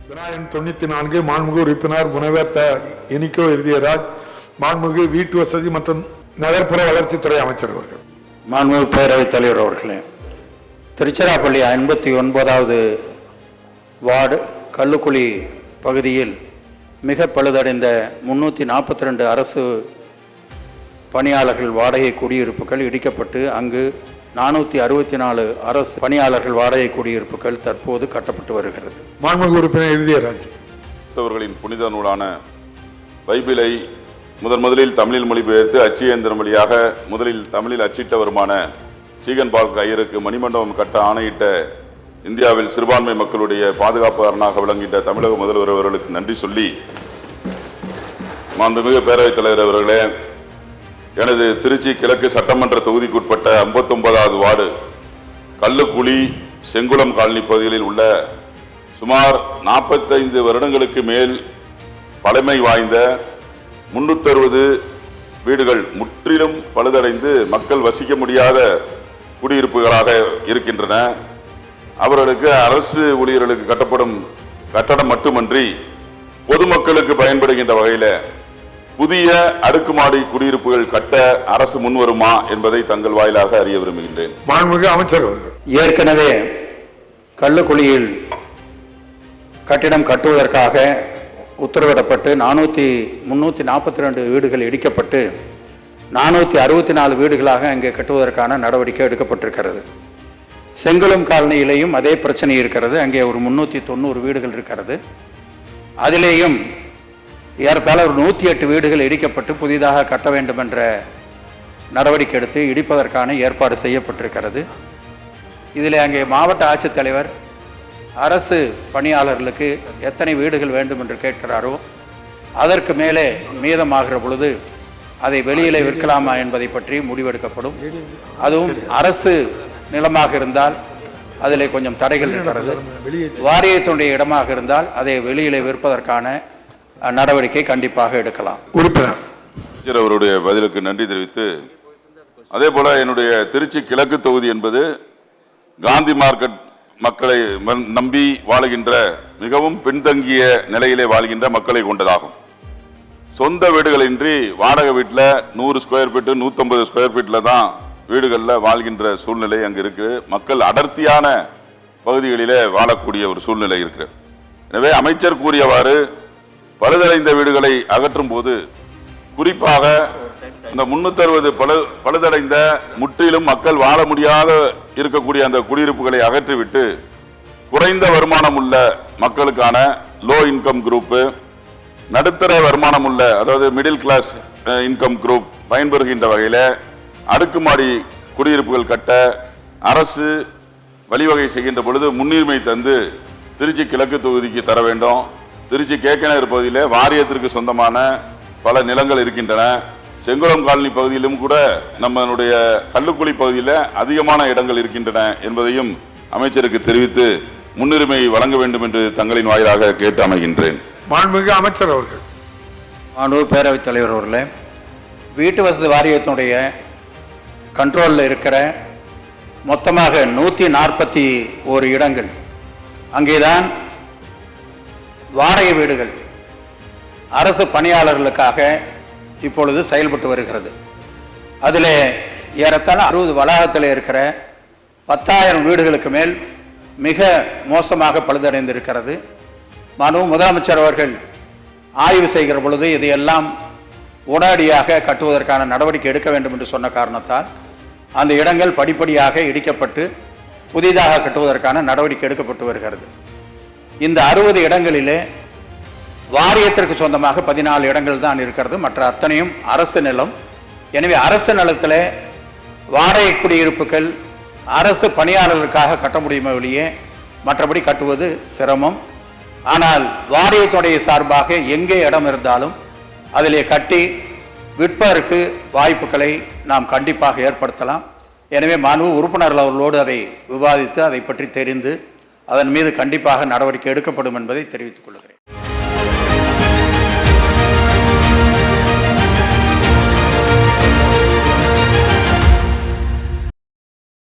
விநாயகன் 94 மாண்புமிகு உறுப்பினர் முனைவர் எனிக்கோ எழுதியராஜ் மாண்புமிகு வீட்டு வசதி மற்றும் நகர்ப்புற வளர்ச்சித்துறை அமைச்சர் அவர்கள். மாண்புமிகு பேரவைத் தலைவர் அவர்களே, திருச்சிராப்பள்ளி 59வது வார்டு கல்லுக்குழி பகுதியில் மிக பழுதடைந்த 342 அரசு பணியாளர்கள் வாடகை குடியிருப்புகள் இடிக்கப்பட்டு அங்கு 464 அரசு பணியாளர்கள் வாடகை குடியிருப்புகள் தற்போது கட்டப்பட்டு வருகிறது. மாண்புமிகு உறுப்பினர் எழுதியராஜ் கிறிஸ்தவர்களின் புனித நூலான பைபிளை முதலில் தமிழில் மொழிபெயர்த்து அச்சு இயந்திரம் வழியாக முதலில் தமிழில் அச்சிட்ட வருமான சீகன் பால்க் ஐயருக்கு மணிமண்டபம் கட்ட ஆணையிட்ட இந்தியாவில் சிறுபான்மை மக்களுடைய பாதுகாப்பாளராக விளங்கிட்ட தமிழக முதல்வர் அவர்களுக்கு நன்றி சொல்லி, மாண்புமிகு பேரவைத் தலைவர் அவர்களே, எனது திருச்சி கிழக்கு சட்டமன்ற தொகுதிக்குட்பட்ட 59வது வார்டு கல்லுக்குழி செங்குளம் காலனி பகுதிகளில் உள்ள சுமார் 45 வருடங்களுக்கு மேல் பழமை வாய்ந்த 360 வீடுகள் முற்றிலும் பழுதடைந்து மக்கள் வசிக்க முடியாத குடியிருப்புகளாக இருக்கின்றன. அவர்களுக்கு அரசு ஊழியர்களுக்கு கட்டப்படும் கட்டடம் மட்டுமன்றி பொதுமக்களுக்கு பயன்படுகின்ற வகையில் புதிய அடுக்குமாடி குடியிருப்புகள் கட்ட அரசு முன்வருமா என்பதை தங்கள் வாயிலாக அறிய விரும்புகின்றேன். மாண்புமிகு அமைச்சர் அவர்கள். ஏற்கனவே கல்லுக்குழியில் கட்டிடம் கட்டுவதற்காக உத்தரவிடப்பட்டு 342 வீடுகள் இடிக்கப்பட்டு 464 வீடுகளாக அங்கே கட்டுவதற்கான நடவடிக்கை எடுக்கப்பட்டிருக்கிறது. செங்குளம் காலனியிலேயும் அதே பிரச்சனை இருக்கிறது. அங்கே ஒரு 390 வீடுகள் இருக்கிறது. அதிலேயும் ஏறத்தாழ ஒரு 108 வீடுகள் இடிக்கப்பட்டு புதிதாக கட்ட வேண்டும் என்ற நடவடிக்கை எடுத்து இடிப்பதற்கான ஏற்பாடு செய்யப்பட்டிருக்கிறது. இதில் அங்கே மாவட்ட ஆட்சித்தலைவர் அரசு பணியாளர்களுக்கு எத்தனை வீடுகள் வேண்டும் என்று கேட்கிறாரோ அதற்கு மேலே மீதமாகிற பொழுது அதை வெளியிலே விற்கலாமா என்பதை பற்றி முடிவெடுக்கப்படும். அதுவும் அரசு நிலமாக இருந்தால் அதில் கொஞ்சம் தடைகள் இருக்கிறது. வாரியத்தினுடைய இடமாக இருந்தால் அதை வெளியிலே விற்பதற்கான நடவடிக்கை கண்டிப்பாக எடுக்கலாம். உறுப்பினர் அவருடைய பதிலுக்கு நன்றி தெரிவித்து, அதே போல என்னுடைய திருச்சி கிழக்கு தொகுதி என்பது காந்தி மார்க்கெட் மக்களை நம்பி வாழுகின்ற மிகவும் பின்தங்கிய நிலையிலே வாழ்கின்ற மக்களை கொண்டதாகும். சொந்த வீடுகளின்றி வாடகை வீட்டில் 100 ஸ்கொயர் ஃபீட்டு 150 ஸ்கொயர் ஃபீட்டில் தான் வீடுகளில் வாழ்கின்ற சூழ்நிலை அங்கே இருக்கு. மக்கள் அடர்த்தியான பகுதிகளிலே வாழக்கூடிய ஒரு சூழ்நிலை இருக்கு. எனவே அமைச்சர் கூறியவாறு பழுதடைந்த வீடுகளை அகற்றும் போது குறிப்பாக இந்த 360 பழுதடைந்த முற்றிலும் மக்கள் வாழ முடியாத இருக்கக்கூடிய அந்த குடியிருப்புகளை அகற்றிவிட்டு குறைந்த வருமானம் உள்ள மக்களுக்கான லோ இன்கம் குரூப், நடுத்தர வருமானம் உள்ள அதாவது மிடில் கிளாஸ் இன்கம் குரூப் பயன்பெறுகின்ற வகையில் அடுக்குமாடி குடியிருப்புகள் கட்ட அரசு வழிவகை செய்கின்ற பொழுது முன்னுரிமை தந்து திருச்சி கிழக்கு தொகுதிக்கு தர வேண்டும். திருச்சி கேக்கநகர் பகுதியில் வாரியத்திற்கு சொந்தமான பல நிலங்கள் இருக்கின்றன. செங்குளம் காலனி பகுதியிலும் கூட நம்மளுடைய கல்லுக்குழி பகுதியில் அதிகமான இடங்கள் இருக்கின்றன என்பதையும் அமைச்சருக்கு தெரிவித்து முன்னுரிமை வழங்க வேண்டும் என்று தங்களின் வாயிலாக கேட்டு அமைகின்றேன். மாண்புமிகு அமைச்சர் அவர்கள். மாண்புமிகு பேரவைத் தலைவர் அவர்களே, வீட்டு வசதி வாரியத்தினுடைய கண்ட்ரோலில் இருக்கிற மொத்தமாக 141 இடங்கள் அங்கேதான் வாடகை வீடுகள் அரசு பணியாளர்களுக்காக இப்பொழுது செயல்பட்டு வருகிறது. அதில் ஏறத்தாழ 60 வளாகத்தில் இருக்கிற 10,000 வீடுகளுக்கு மேல் மிக மோசமாக பழுதடைந்திருக்கிறது. முதலமைச்சர் அவர்கள் ஆய்வு செய்கிற பொழுது இதையெல்லாம் உடனடியாக கட்டுவதற்கான நடவடிக்கை எடுக்க வேண்டும் என்று சொன்ன காரணத்தால் அந்த இடங்கள் படிப்படியாக இடிக்கப்பட்டு புதிதாக கட்டுவதற்கான நடவடிக்கை எடுக்கப்பட்டு வருகிறது. இந்த 60 இடங்களிலே வாரியத்திற்கு சொந்தமாக 14 இடங்கள் தான் இருக்கிறது. மற்ற அத்தனையும் அரசு நிலம். எனவே அரசு நிலத்தில் வாடகை குடியிருப்புகள் அரசு பணியாளர்களுக்காக கட்ட முடியுமே வெளியே மற்றபடி கட்டுவது சிரமம். ஆனால் வாரியத்துடைய சார்பாக எங்கே இடம் இருந்தாலும் அதிலே கட்டி விற்பதற்கு வாய்ப்புகளை நாம் கண்டிப்பாக ஏற்படுத்தலாம். எனவே மாண்புமிகு உறுப்பினர்கள் அவர்களோடு அதை விவாதித்து அதை பற்றி தெரிந்து அதன் மீது கண்டிப்பாக நடவடிக்கை எடுக்கப்படும் என்பதை தெரிவித்துக் கொள்கிறேன்.